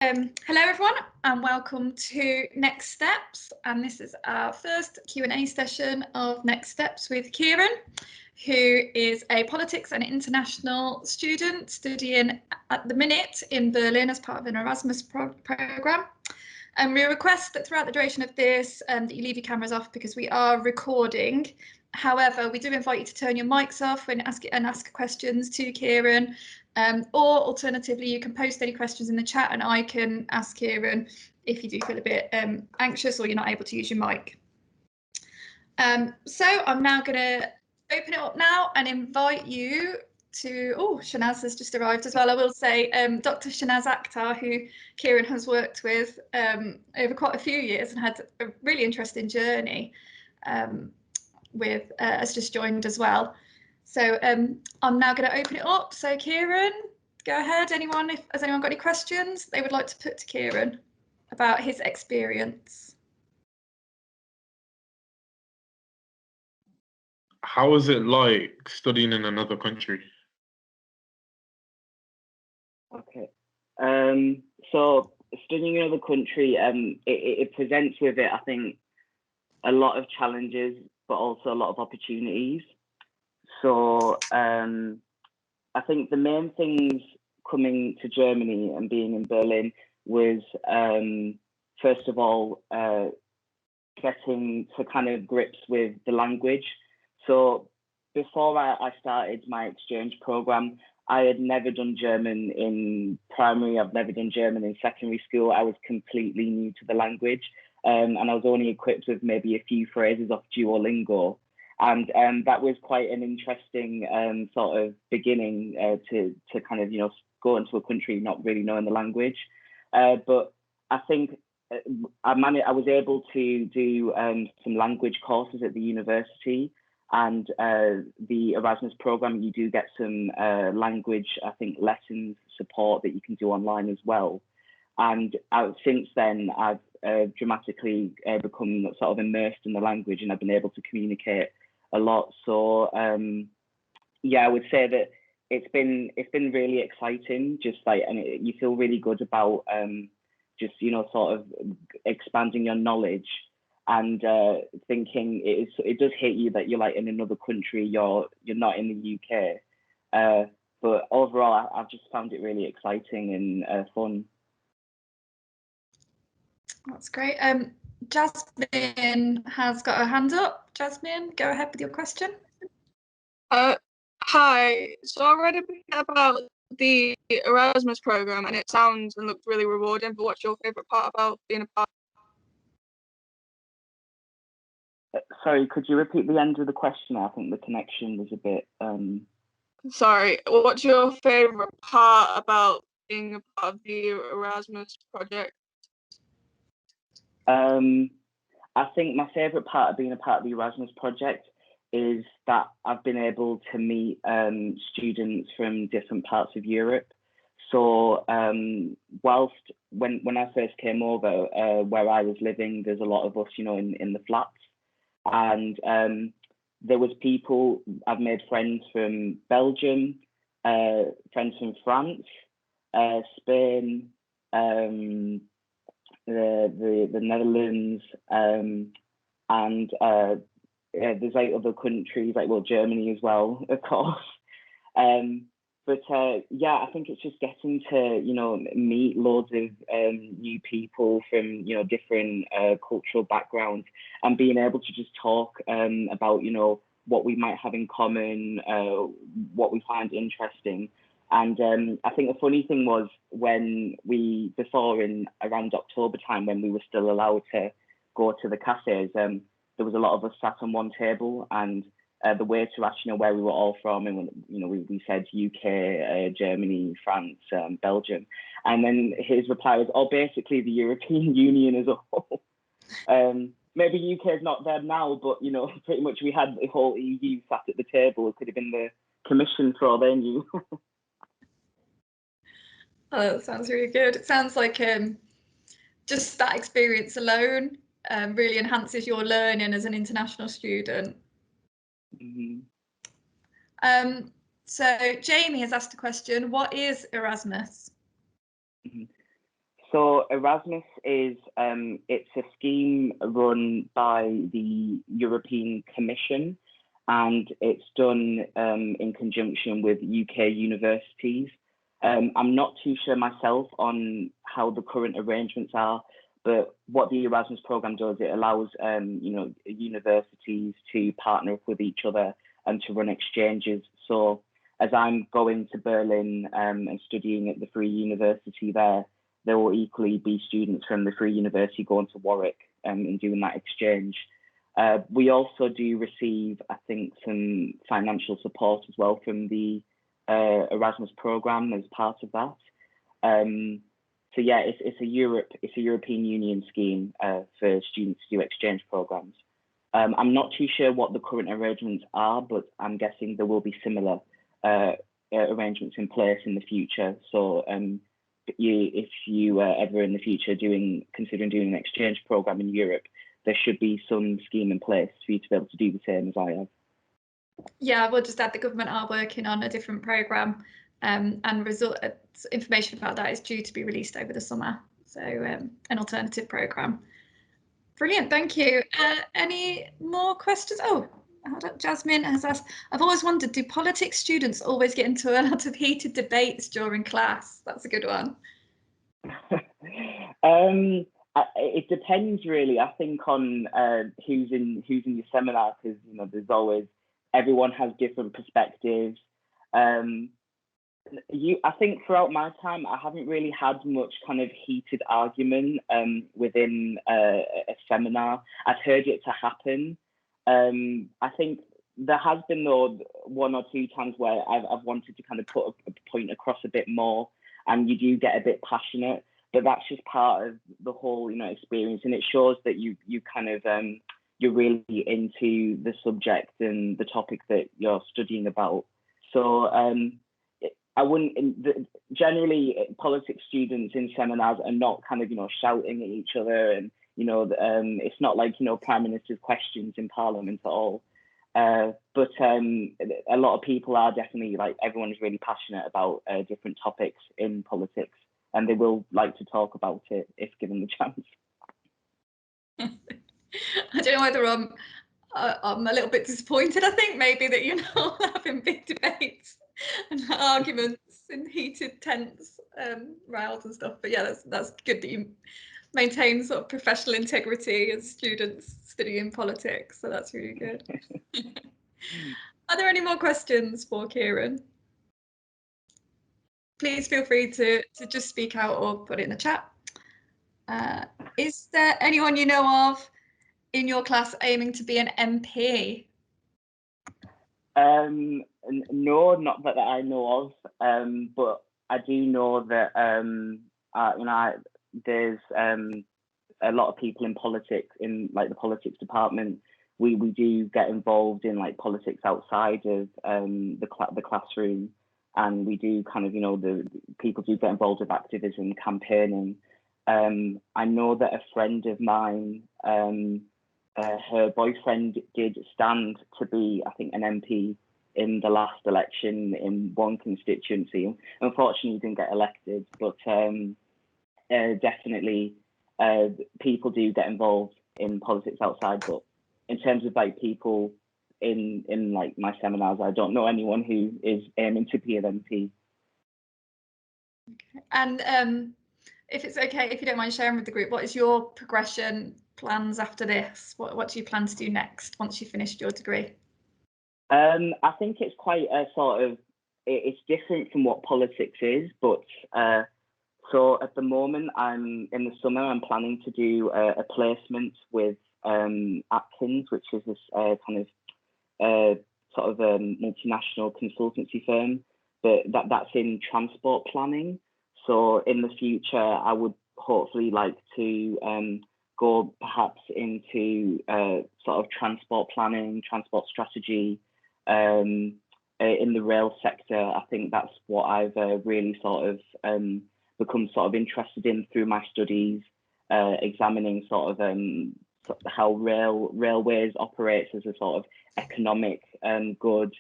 Hello everyone and welcome to Next Steps, and this is our first Q&A session of Next Steps with Kieran, who is a politics and international student studying at the minute in Berlin as part of an Erasmus programme. And we request that throughout the duration of this that you leave your cameras off because we are recording. However, we do invite you to turn your mics off and ask questions to Kieran, or alternatively, you can post any questions in the chat and I can ask Kieran if you do feel a bit anxious or you're not able to use your mic. So I'm now going to open it up now and invite you to, Shanaz has just arrived as well. I will say Dr. Shanaz Akhtar, who Kieran has worked with over quite a few years and had a really interesting journey with, has just joined as well. So I'm now going to open it up. So Kieran, go ahead. Has anyone got any questions they would like to put to Kieran about his experience? How is it like studying in another country? Okay. So studying in another country, it presents with it, I think, a lot of challenges, but also a lot of opportunities. So I think the main things coming to Germany and being in Berlin was, first of all, getting to kind of grips with the language. So before I started my exchange program, I had never done German in primary. I've never done German in secondary school. I was completely new to the language, and I was only equipped with maybe a few phrases off Duolingo. And that was quite an interesting sort of beginning to kind of, go into a country not really knowing the language. But I think I was able to do some language courses at the university, and the Erasmus program, you do get some language, I think, lessons support that you can do online as well. And since then, I've dramatically become sort of immersed in the language, and I've been able to communicate a lot. So yeah, I would say that it's been really exciting, just like, and you feel really good about just, sort of expanding your knowledge, and thinking it does hit you that you're like in another country, you're not in the UK, but overall I've just found it really exciting and fun. That's great. Jasmine has got her hand up. Jasmine, go ahead with your question. Hi. So I read a bit about the Erasmus program, and it sounds and looks really rewarding. But what's your favourite part about being a part? Sorry, could you repeat the end of the question? I think the connection was a bit. Sorry. What's your favourite part about being a part of the Erasmus project? I think my favourite part of being a part of the Erasmus project is that I've been able to meet students from different parts of Europe. So whilst when I first came over, where I was living, there's a lot of us, in the flats, and there was people. I've made friends from Belgium, friends from France, Spain, the Netherlands, and there's like other countries, like, well, Germany as well, of course. But yeah, I think it's just getting to, meet loads of new people from, different cultural backgrounds, and being able to just talk about, what we might have in common, what we find interesting. And I think the funny thing was when before in around October time, when we were still allowed to go to the cafes, there was a lot of us sat on one table, and the waiter asked, where we were all from, and we said UK, Germany, France, Belgium, and then his reply was, basically the European Union as a whole. Maybe UK is not there now, but pretty much we had the whole EU sat at the table. It could have been the Commission for all they knew. Oh, that sounds really good. It sounds like just that experience alone really enhances your learning as an international student. Mm-hmm. So Jamie has asked a question. What is Erasmus? Mm-hmm. So Erasmus is it's a scheme run by the European Commission, and it's done in conjunction with UK universities. I'm not too sure myself on how the current arrangements are, but what the Erasmus program does, it allows universities to partner up with each other and to run exchanges. So as I'm going to Berlin and studying at the Free University there will equally be students from the Free University going to Warwick and doing that exchange. We also do receive, I think, some financial support as well from the Erasmus program as part of that. So yeah, it's a European Union scheme for students to do exchange programs. I'm not too sure what the current arrangements are, but I'm guessing there will be similar arrangements in place in the future. So if you ever in the future considering doing an exchange program in Europe, there should be some scheme in place for you to be able to do the same as I have. Yeah, I will just add the government are working on a different programme and information about that is due to be released over the summer. So an alternative programme. Brilliant, thank you. Any more questions? Oh, Jasmine has asked, I've always wondered, do politics students always get into a lot of heated debates during class? That's a good one. It depends really, I think, on who's in your seminar, because there's always, everyone has different perspectives. I think throughout my time, I haven't really had much kind of heated argument within a seminar. I've heard it to happen. I think there has been though one or two times where I've wanted to kind of put a point across a bit more, and you do get a bit passionate, but that's just part of the whole experience, and it shows that you kind of you're really into the subject and the topic that you're studying about. So I wouldn't generally politics students in seminars are not kind of shouting at each other, and it's not like Prime Minister's questions in Parliament at all. But a lot of people are definitely, like, everyone is really passionate about different topics in politics, and they will like to talk about it if given the chance. I don't know whether I'm a little bit disappointed. I think maybe that you're not having big debates and arguments and heated, tense rows and stuff. But yeah, that's good that you maintain sort of professional integrity as students studying politics. So that's really good. Are there any more questions for Kieran? Please feel free to just speak out or put it in the chat. Is there anyone you know of in your class aiming to be an MP? No, not that I know of, but I do know that there's a lot of people in politics, in like the politics department. We do get involved in like politics outside of the classroom, and we do kind of the people do get involved with activism, campaigning. I know that a friend of mine, her boyfriend did stand to be, I think, an MP in the last election in one constituency. Unfortunately, he didn't get elected, but definitely people do get involved in politics outside. But in terms of like people in like my seminars, I don't know anyone who is aiming to be an MP. Okay. And if it's okay, if you don't mind sharing with the group, what is your progression plans after this? What do you plan to do next once you've finished your degree? I think it's quite a sort of, it's different from what politics is, but so at the moment, in the summer, I'm planning to do a placement with Atkins, which is this kind of sort of multinational consultancy firm, but that's in transport planning. So in the future, I would hopefully like to go perhaps into sort of transport planning, transport strategy in the rail sector. I think that's what I've really sort of become sort of interested in through my studies, examining sort of how railways operates as a sort of economic good.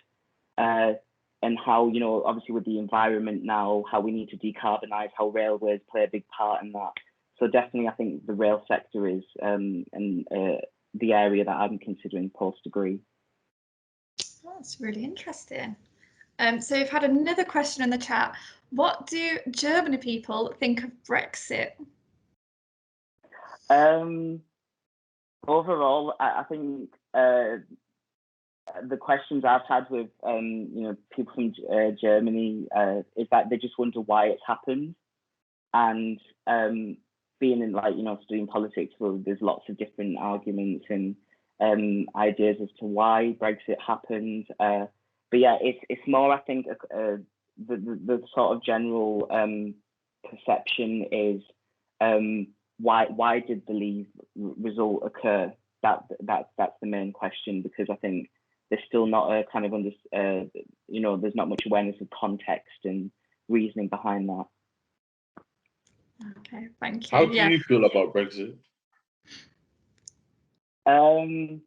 and how, you know, obviously with the environment now, how we need to decarbonise, how railways play a big part in that. So definitely, I think the rail sector is the area that I'm considering post-degree. That's really interesting. So we've had another question in the chat. What do German people think of Brexit? Overall, I think the questions I've had with you know, people from Germany is that they just wonder why it's happened, and being in, like, you know, studying politics, well, there's lots of different arguments and ideas as to why Brexit happened. But yeah, it's more, I think, the sort of general perception is why did the leave result occur? That's the main question, because I think there's still not a kind of you know, there's not much awareness of context and reasoning behind that. Okay, thank you. How do you feel about Brexit? I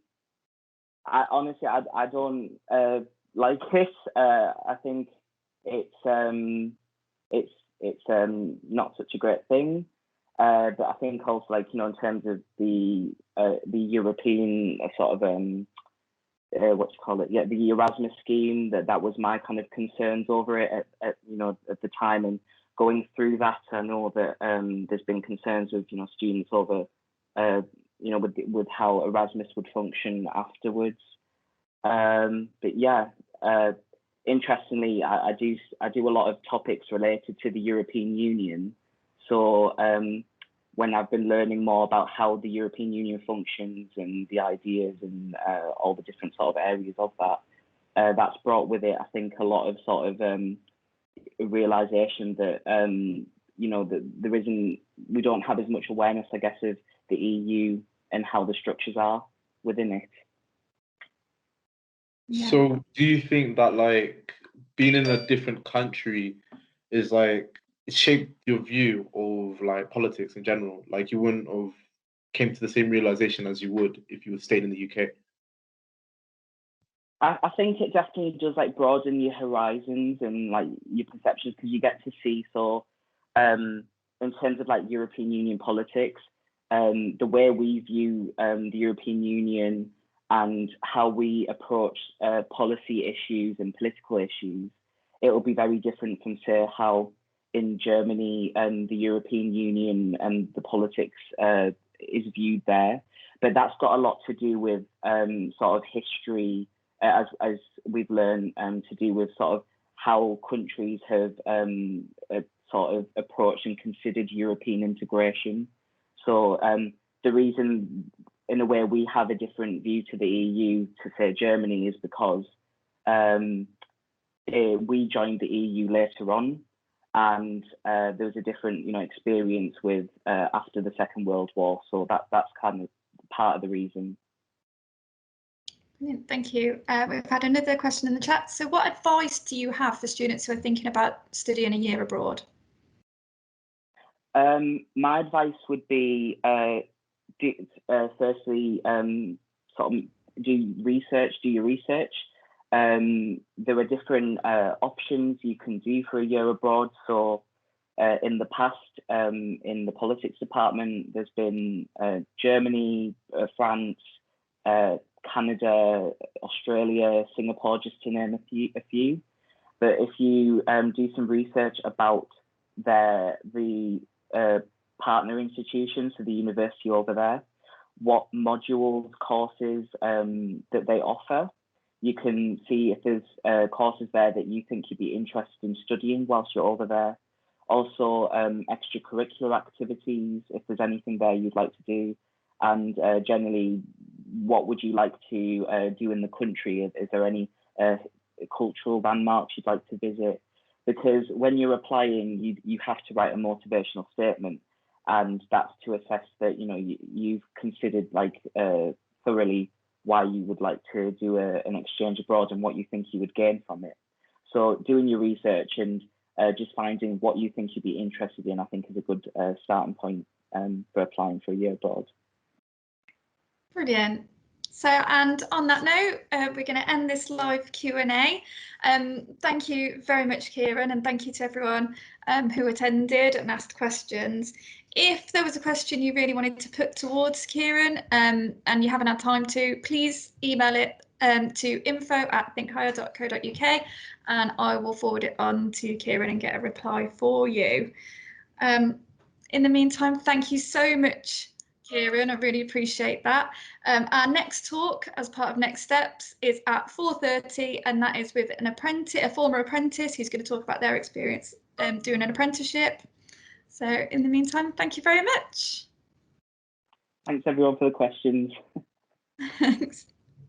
honestly, I don't like this. I think it's not such a great thing. But I think also, like, you know, in terms of the European sort of what do you call it? Yeah, the Erasmus scheme, that was my kind of concerns over it at you know, at the time, and going through that, I know that there's been concerns with, you know, students over you know, with how Erasmus would function afterwards. But yeah, interestingly, I do a lot of topics related to the European Union. So when I've been learning more about how the European Union functions and the ideas and all the different sort of areas of that, that's brought with it, I think, a lot of sort of realization that you know, that we don't have as much awareness, I guess, of the EU and how the structures are within it. Yeah. So do you think that, like, being in a different country is, like, it shaped your view of, like, politics in general? Like, you wouldn't have came to the same realization as you would if you had stayed in the UK? I think it definitely does, like, broaden your horizons and, like, your perceptions, because you get to see, so in terms of, like, European Union politics, the way we view the European Union and how we approach policy issues and political issues, it will be very different from, say, how in Germany the European Union and the politics is viewed there. But that's got a lot to do with sort of history, as we've learned, to do with sort of how countries have sort of approached and considered European integration. So the reason, in a way, we have a different view to the EU to, say, Germany is because we joined the EU later on, and there was a different, you know, experience with after the Second World War. So that's kind of part of the reason. Brilliant, thank you. We've had another question in the chat. So what advice do you have for students who are thinking about studying a year abroad? My advice would be, firstly, sort of do your research. There are different options you can do for a year abroad. So in the past, in the politics department, there's been Germany, France, Canada, Australia, Singapore, just to name a few. But if you do some research about the partner institutions, so the university over there, what modules, courses that they offer, you can see if there's courses there that you think you'd be interested in studying whilst you're over there. Also, extracurricular activities, if there's anything there you'd like to do, and generally, what would you like to do in the country? Is there any cultural landmarks you'd like to visit? Because when you're applying, you have to write a motivational statement, and that's to assess that, you know, you've considered, like, thoroughly why you would like to do an exchange abroad and what you think you would gain from it. So doing your research and just finding what you think you'd be interested in, I think, is a good starting point for applying for a year abroad. Brilliant. So, and on that note, we're going to end this live Q&A. Thank you very much, Kieran, and thank you to everyone who attended and asked questions. If there was a question you really wanted to put towards Kieran and you haven't had time to, please email it to info@thinkhigher.co.uk and I will forward it on to Kieran and get a reply for you. In the meantime, thank you so much, Kieran. I really appreciate that. Our next talk as part of Next Steps is at 4:30 and that is with an apprentice, a former apprentice who's going to talk about their experience doing an apprenticeship. So in the meantime, thank you very much. Thanks everyone for the questions. Thanks.